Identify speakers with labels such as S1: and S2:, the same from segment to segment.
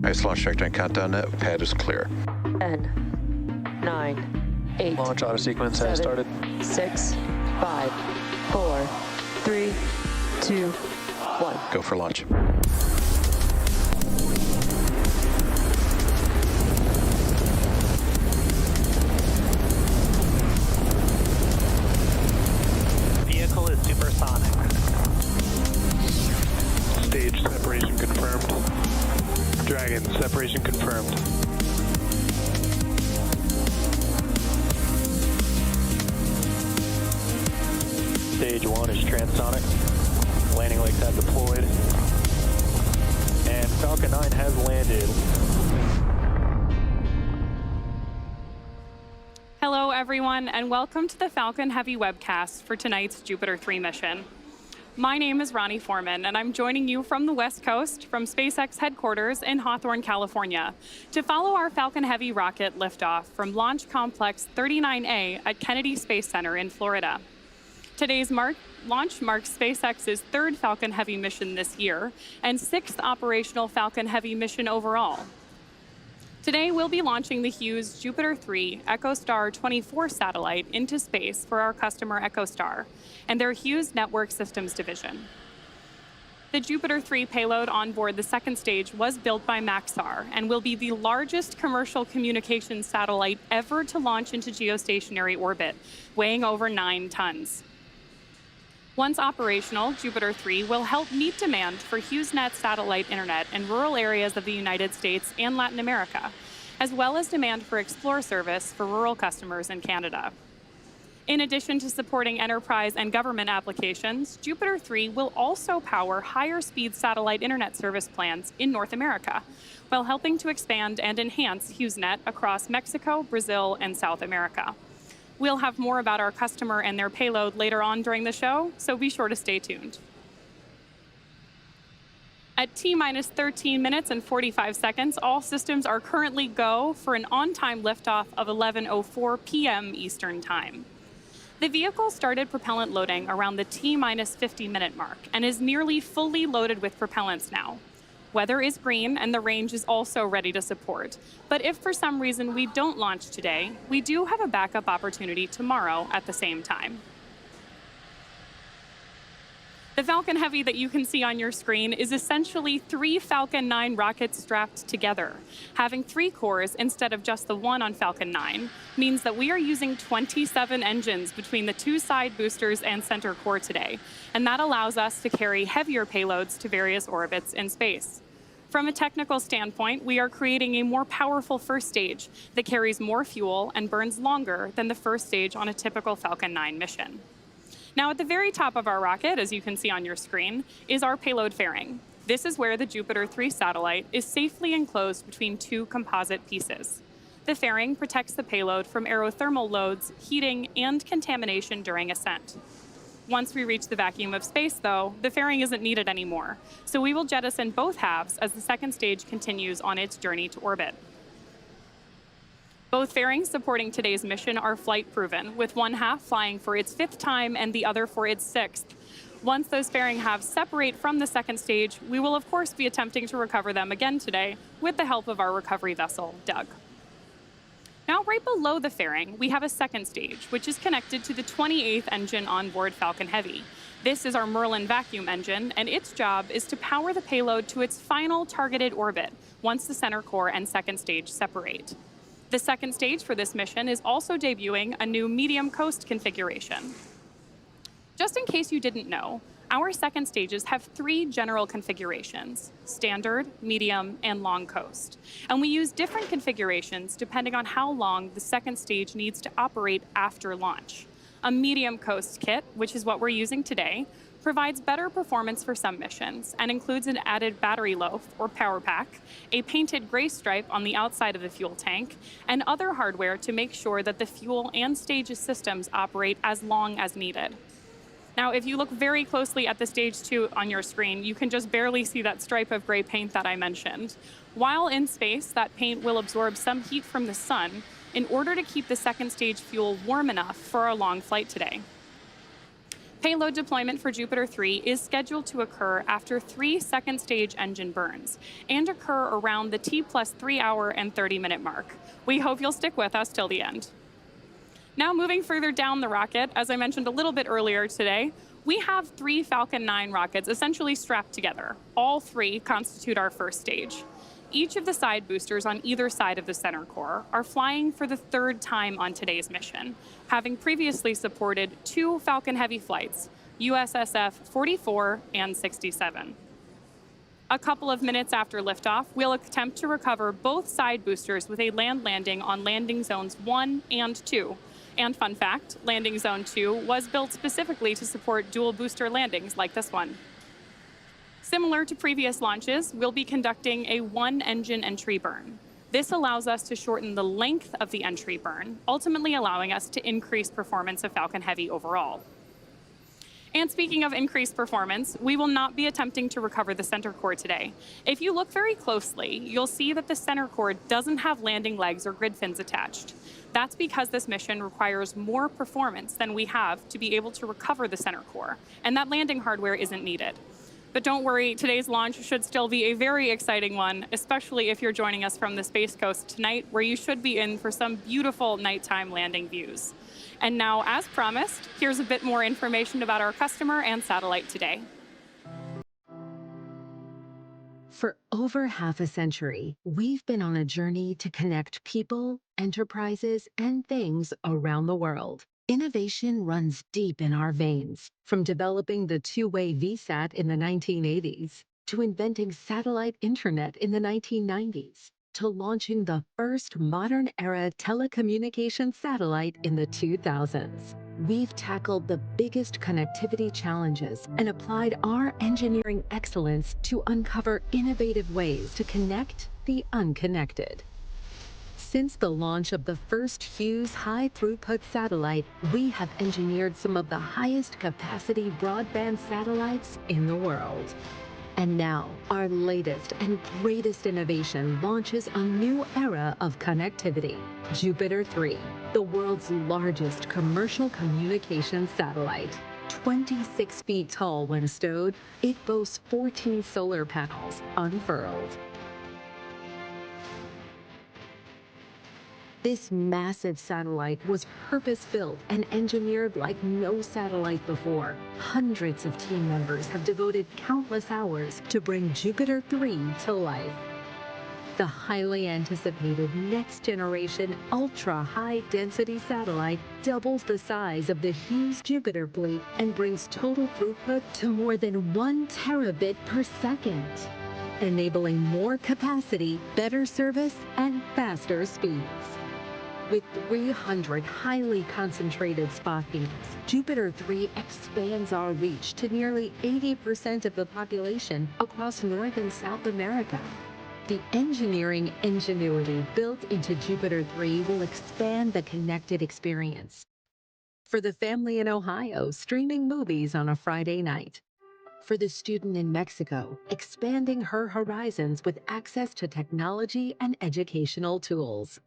S1: Nice launch trajectory and countdown net. Pad is clear.
S2: 10, 9, 8.
S3: Launch auto sequence has started.
S2: 6, 5, 4, 3, 2, 1.
S1: Go for launch.
S4: Vehicle is supersonic.
S3: Stage separation confirmed. Dragon, separation confirmed. Stage 1 is transonic. Landing legs have deployed. And Falcon Falcon 9 has landed.
S5: Hello, everyone, and welcome to the Falcon Heavy webcast for tonight's Jupiter 3 mission. My name is Ronnie Foreman, and I'm joining you from the West Coast, from SpaceX headquarters in Hawthorne, California, to follow our Falcon Heavy rocket liftoff from Launch Complex 39A at Kennedy Space Center in Florida. Today's launch marks SpaceX's third Falcon Heavy mission this year and sixth operational Falcon Heavy mission overall. Today, we'll be launching the Hughes Jupiter 3 EchoStar 24 satellite into space for our customer EchoStar and their Hughes Network Systems division. The Jupiter 3 payload on board the second stage was built by Maxar and will be the largest commercial communications satellite ever to launch into geostationary orbit, weighing over 9 tons. Once operational, Jupiter 3 will help meet demand for HughesNet satellite internet in rural areas of the United States and Latin America, as well as demand for Explore service for rural customers in Canada. In addition to supporting enterprise and government applications, Jupiter 3 will also power higher-speed satellite internet service plans in North America, while helping to expand and enhance HughesNet across Mexico, Brazil, and South America. We'll have more about our customer and their payload later on during the show, so be sure to stay tuned. At T-minus 13 minutes and 45 seconds, all systems are currently go for an on-time liftoff of 11:04 p.m. Eastern Time. The vehicle started propellant loading around the T-minus 50-minute mark and is nearly fully loaded with propellants now. Weather is green and the range is also ready to support. But if for some reason we don't launch today, we do have a backup opportunity tomorrow at the same time. The Falcon Heavy that you can see on your screen is essentially 3 Falcon 9 rockets strapped together. Having 3 cores instead of just the one on Falcon 9 means that we are using 27 engines between the 2 side boosters and center core today, and that allows us to carry heavier payloads to various orbits in space. From a technical standpoint, we are creating a more powerful first stage that carries more fuel and burns longer than the first stage on a typical Falcon 9 mission. Now, at the very top of our rocket, as you can see on your screen, is our payload fairing. This is where the Jupiter 3 satellite is safely enclosed between 2 composite pieces. The fairing protects the payload from aerothermal loads, heating, and contamination during ascent. Once we reach the vacuum of space, though, the fairing isn't needed anymore, so we will jettison both halves as the second stage continues on its journey to orbit. Both fairings supporting today's mission are flight-proven, with one half flying for its 5th time and the other for its 6th. Once those fairing halves separate from the second stage, we will of course be attempting to recover them again today with the help of our recovery vessel, Doug. Now, right below the fairing, we have a second stage, which is connected to the 28th engine on board Falcon Heavy. This is our Merlin vacuum engine, and its job is to power the payload to its final targeted orbit once the center core and second stage separate. The second stage for this mission is also debuting a new medium coast configuration. Just in case you didn't know, our second stages have 3 general configurations: standard, medium, and long coast. And we use different configurations depending on how long the second stage needs to operate after launch. A medium coast kit, which is what we're using today, provides better performance for some missions and includes an added battery loaf or power pack, a painted gray stripe on the outside of the fuel tank, and other hardware to make sure that the fuel and stage systems operate as long as needed. Now, if you look very closely at the stage 2 on your screen, you can just barely see that stripe of gray paint that I mentioned. While in space, that paint will absorb some heat from the sun in order to keep the second stage fuel warm enough for our long flight today. Payload deployment for Jupiter 3 is scheduled to occur after 3 second stage engine burns and occur around the T+3 hour and 30-minute mark. We hope you'll stick with us till the end. Now, moving further down the rocket, as I mentioned a little bit earlier today, we have 3 Falcon 9 rockets essentially strapped together. All 3 constitute our first stage. Each of the side boosters on either side of the center core are flying for the 3rd time on today's mission, having previously supported 2 Falcon Heavy flights, USSF 44 and 67. A couple of minutes after liftoff, we'll attempt to recover both side boosters with a land landing on landing zones 1 and 2. And fun fact, landing zone 2 was built specifically to support dual booster landings like this one. Similar to previous launches, we'll be conducting a one-engine entry burn. This allows us to shorten the length of the entry burn, ultimately allowing us to increase performance of Falcon Heavy overall. And speaking of increased performance, we will not be attempting to recover the center core today. If you look very closely, you'll see that the center core doesn't have landing legs or grid fins attached. That's because this mission requires more performance than we have to be able to recover the center core, and that landing hardware isn't needed. But don't worry, today's launch should still be a very exciting one, especially if you're joining us from the Space Coast tonight, where you should be in for some beautiful nighttime landing views. And now, as promised, here's a bit more information about our customer and satellite today.
S6: For over half a century, we've been on a journey to connect people, enterprises, and things around the world. Innovation runs deep in our veins, from developing the two-way VSAT in the 1980s, to inventing satellite internet in the 1990s, to launching the first modern-era telecommunications satellite in the 2000s. We've tackled the biggest connectivity challenges and applied our engineering excellence to uncover innovative ways to connect the unconnected. Since the launch of the first Hughes high-throughput satellite, we have engineered some of the highest capacity broadband satellites in the world. And now, our latest and greatest innovation launches a new era of connectivity. Jupiter 3, the world's largest commercial communications satellite. 26 feet tall when stowed, it boasts 14 solar panels unfurled. This massive satellite was purpose-built and engineered like no satellite before. Hundreds of team members have devoted countless hours to bring Jupiter 3 to life. The highly anticipated next-generation ultra-high-density satellite doubles the size of the Hughes Jupiter fleet and brings total throughput to more than 1 terabit per second, enabling more capacity, better service, and faster speeds. With 300 highly concentrated spot beams, Jupiter 3 expands our reach to nearly 80% of the population across North and South America. The engineering ingenuity built into Jupiter 3 will expand the connected experience. For the family in Ohio streaming movies on a Friday night. For the student in Mexico, expanding her horizons with access to technology and educational tools.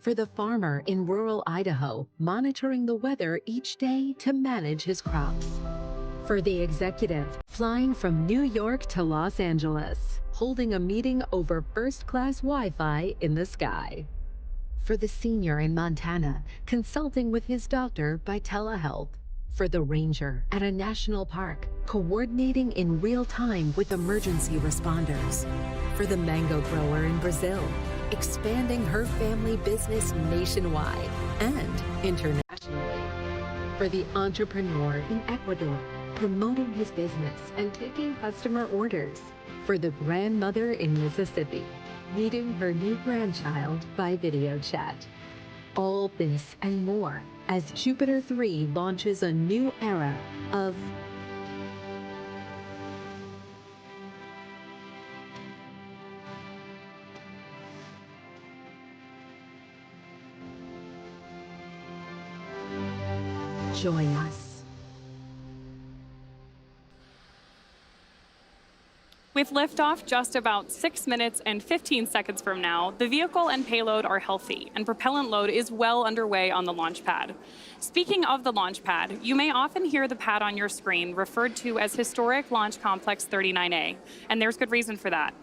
S6: For the farmer in rural Idaho, monitoring the weather each day to manage his crops. For the executive, flying from New York to Los Angeles, holding a meeting over first-class Wi-Fi in the sky. For the senior in Montana, consulting with his doctor by telehealth. For the ranger at a national park, coordinating in real time with emergency responders. For the mango grower in Brazil, expanding her family business nationwide and internationally. For the entrepreneur in Ecuador, promoting his business and taking customer orders. For the grandmother in Mississippi, meeting her new grandchild by video chat. All this and more as Jupiter 3 launches a new era of join us.
S5: With liftoff just about 6 minutes and 15 seconds from now, the vehicle and payload are healthy, and propellant load is well underway on the launch pad. Speaking of the launch pad, you may often hear the pad on your screen referred to as Historic Launch Complex 39A, and there's good reason for that.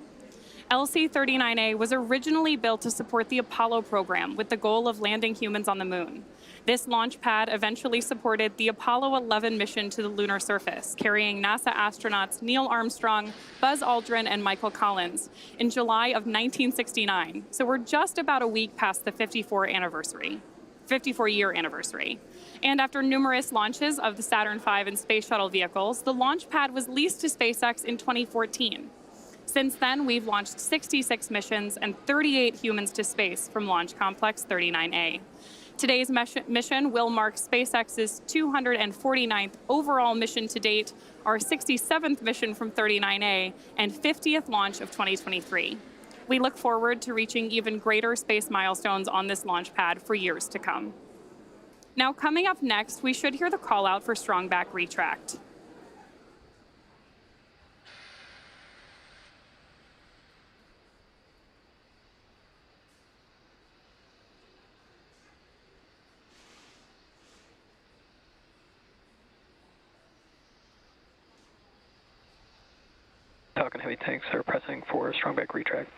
S5: LC-39A was originally built to support the Apollo program with the goal of landing humans on the moon. This launch pad eventually supported the Apollo 11 mission to the lunar surface, carrying NASA astronauts Neil Armstrong, Buzz Aldrin, and Michael Collins in July of 1969. So we're just about a week past the 54-year anniversary. And after numerous launches of the Saturn V and Space Shuttle vehicles, the launch pad was leased to SpaceX in 2014. Since then, we've launched 66 missions and 38 humans to space from Launch Complex 39A. Today's mission will mark SpaceX's 249th overall mission to date, our 67th mission from 39A, and 50th launch of 2023. We look forward to reaching even greater space milestones on this launch pad for years to come. Now, coming up next, we should hear the call out for strong back retract.
S3: Falcon Heavy tanks are pressing for strong back retract.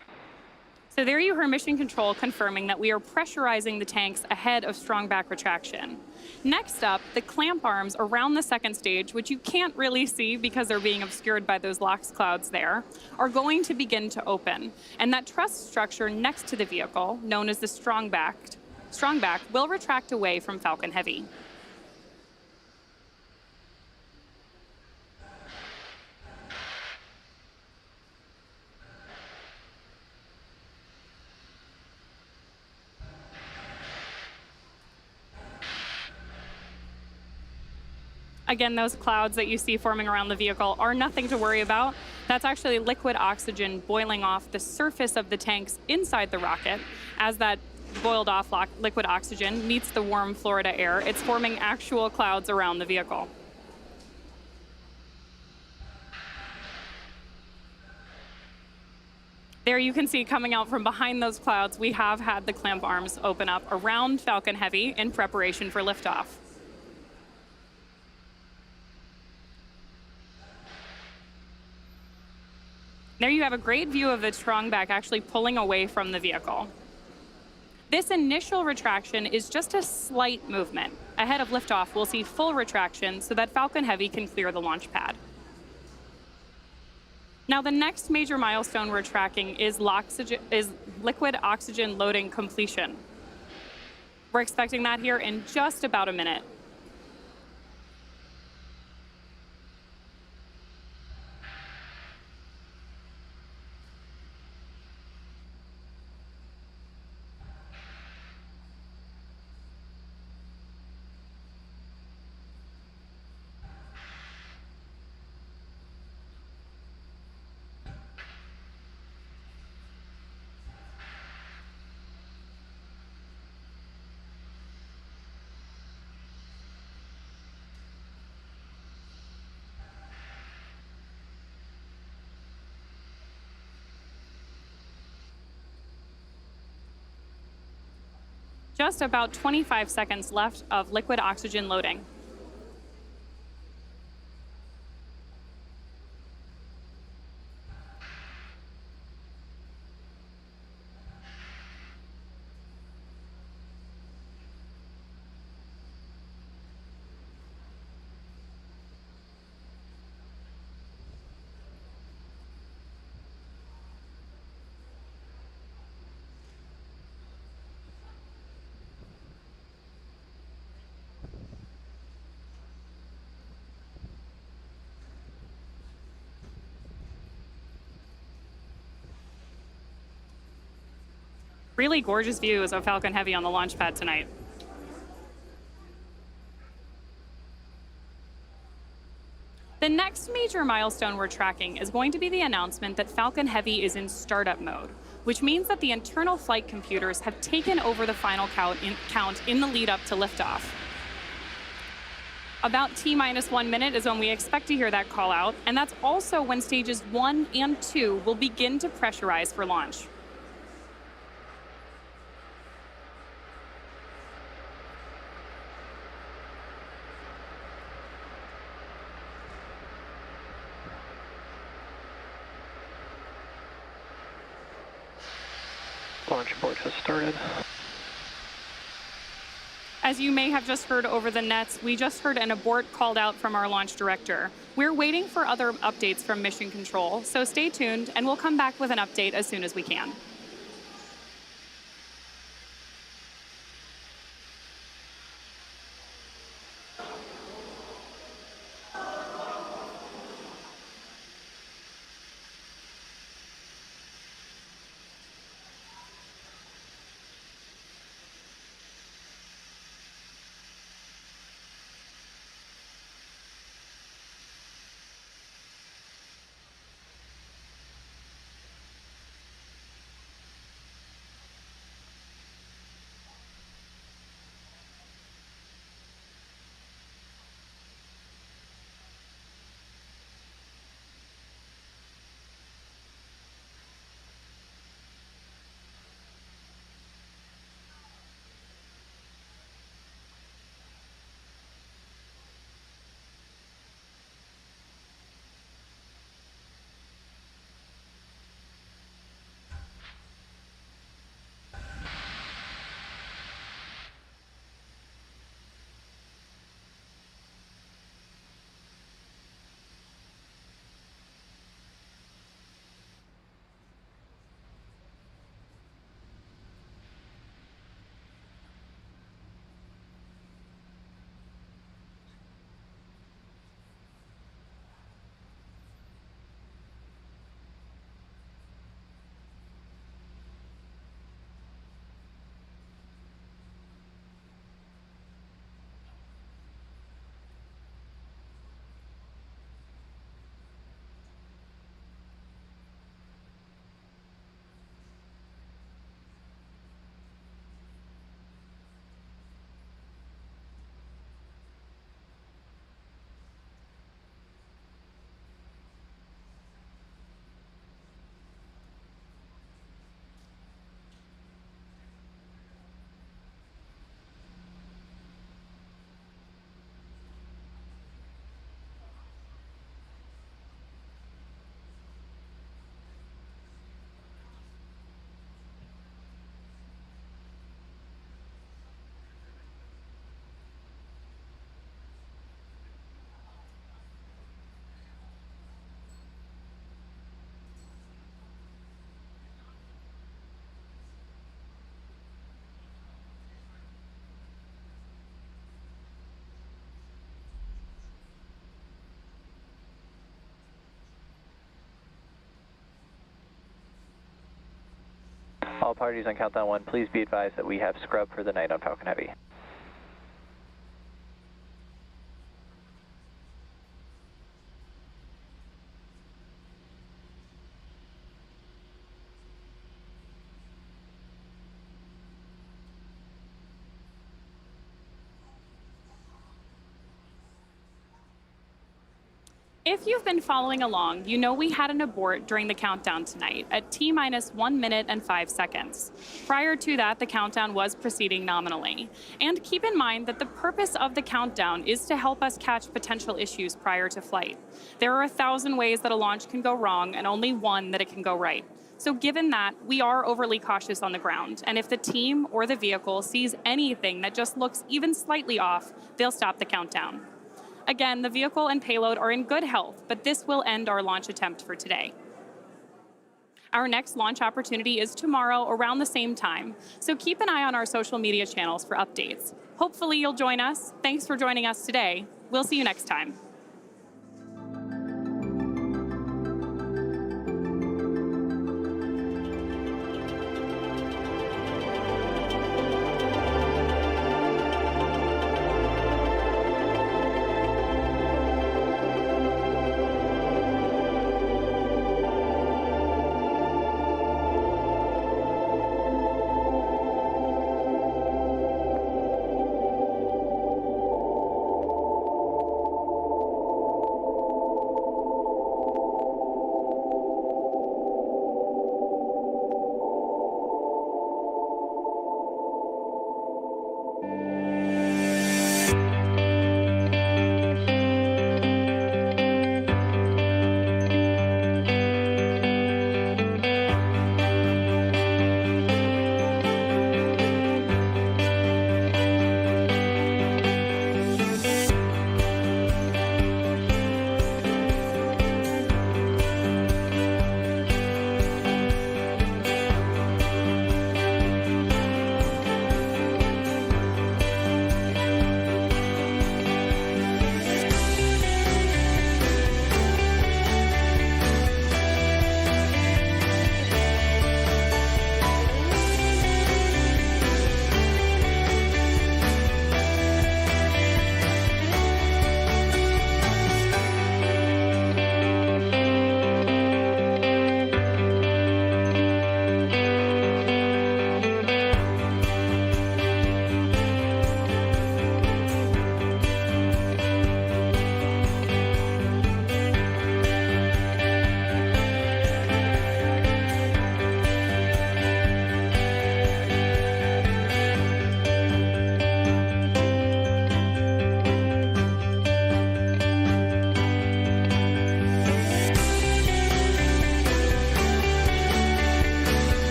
S5: So there you heard Mission Control confirming that we are pressurizing the tanks ahead of strong back retraction. Next up, the clamp arms around the second stage, which you can't really see because they're being obscured by those LOX clouds there, are going to begin to open. And that truss structure next to the vehicle, known as the strong back, will retract away from Falcon Heavy. Again, those clouds that you see forming around the vehicle are nothing to worry about. That's actually liquid oxygen boiling off the surface of the tanks inside the rocket. As that boiled off liquid oxygen meets the warm Florida air, it's forming actual clouds around the vehicle. There you can see coming out from behind those clouds, we have had the clamp arms open up around Falcon Heavy in preparation for liftoff. There you have a great view of the strong back actually pulling away from the vehicle. This initial retraction is just a slight movement. Ahead of liftoff, we'll see full retraction so that Falcon Heavy can clear the launch pad. Now, the next major milestone we're tracking is liquid oxygen loading completion. We're expecting that here in just about a minute. Just about 25 seconds left of liquid oxygen loading. Really gorgeous views of Falcon Heavy on the launch pad tonight. The next major milestone we're tracking is going to be the announcement that Falcon Heavy is in startup mode, which means that the internal flight computers have taken over the final count in the lead up to liftoff. About T-1 minute is when we expect to hear that call out, and that's also when stages 1 and 2 will begin to pressurize for launch.
S3: Launch abort has started.
S5: As you may have just heard over the nets, we just heard an abort called out from our launch director. We're waiting for other updates from Mission Control, so stay tuned and we'll come back with an update as soon as we can.
S3: all parties on countdown 1, please be advised that we have scrub for the night on Falcon Heavy.
S5: If you've been following along, you know we had an abort during the countdown tonight at T-minus 1 minute and 5 seconds. Prior to that, the countdown was proceeding nominally. And keep in mind that the purpose of the countdown is to help us catch potential issues prior to flight. There are 1,000 ways that a launch can go wrong and only one that it can go right. So given that, we are overly cautious on the ground. And if the team or the vehicle sees anything that just looks even slightly off, they'll stop the countdown. Again, the vehicle and payload are in good health, but this will end our launch attempt for today. Our next launch opportunity is tomorrow around the same time, so keep an eye on our social media channels for updates. Hopefully you'll join us. Thanks for joining us today. We'll see you next time.